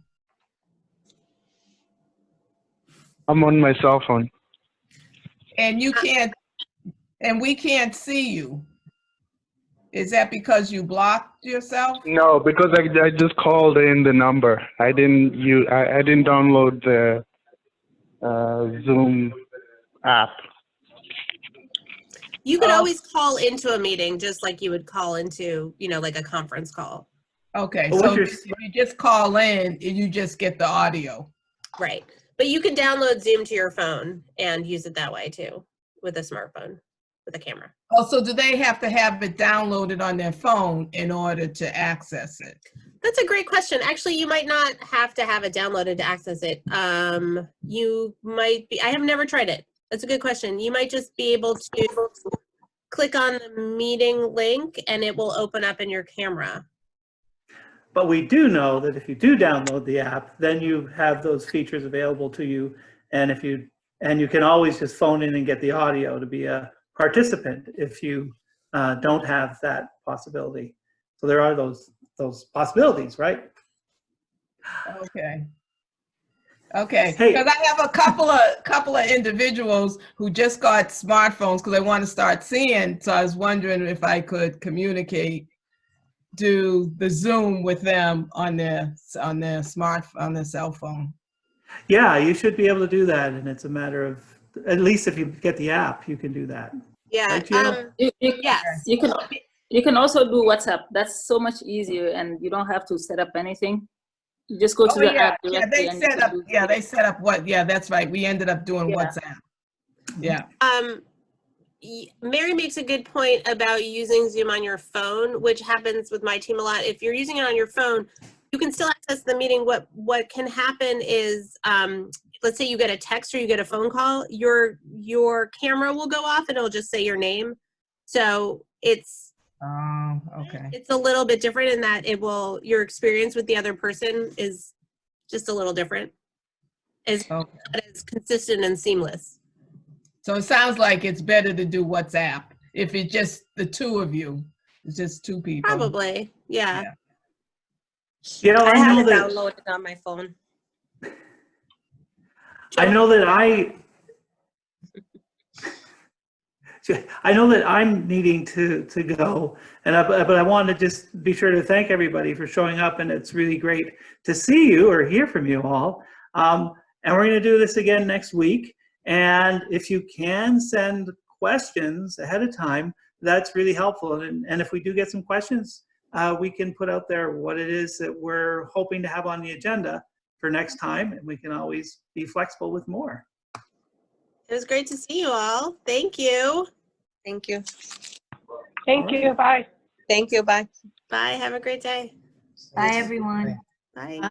I'm on my cell phone. And you can't, and we can't see you. Is that because you blocked yourself? No, because I just called in the number. I didn't download the Zoom app. you could always call into a meeting just like you would call into, you know, like a conference call. Okay, But so what if you just call in, you just get the audio. Right. But you could download Zoom to your phone and use it that way too, with a smartphone, with a camera. Oh, so do they have to have it downloaded on their phone in order to access it? That's a great question. Actually, you might not have to have it downloaded to access it. You might be, I have never tried it. That's a good question. You might just be able to click on the meeting link and it will open up in your camera. But we do know that if you do download the app, then you have those features available to you. And you can always just phone in and get the audio to be a participant if you don't have that possibility. So there are those possibilities, right? Okay. Okay, Hey. because I have a couple of individuals who just got smartphones because they want to start seeing. So I was wondering if I could do the Zoom with them on their cell phone. Yeah, you should be able to do that, and it's a matter of, at least if you get the app, you can do that. Yeah. Right, Gio? Yes. You can also do WhatsApp. That's so much easier, and you don't have to set up anything. You just go to the app directly. They set up what? Yeah, that's right. We ended up doing WhatsApp. Yeah. Mary makes a good point about using Zoom on your phone, which happens with my team a lot. If you're using it on your phone, you can still access the meeting. What can happen is, let's say you get a text or you get a phone call, your camera will go off and it'll just say your name. So it's okay. It's a little bit different in that your experience with the other person is just a little different. It's not as consistent and seamless. So it sounds like it's better to do WhatsApp if it's just the two of you. It's just two people. Probably, yeah. You know, I have it downloaded on my phone. I know that I'm needing to go, but I wanted to just be sure to thank everybody for showing up, and it's really great to see you or hear from you all. And we're going to do this again next week. And if you can send questions ahead of time, that's really helpful. And if we do get some questions, we can put out there what it is that we're hoping to have on the agenda for next time, and we can always be flexible with more. It was great to see you all. Thank you. Thank you. Thank you. Bye. Thank you. Bye. Bye. Have a great day. Bye, everyone. Bye.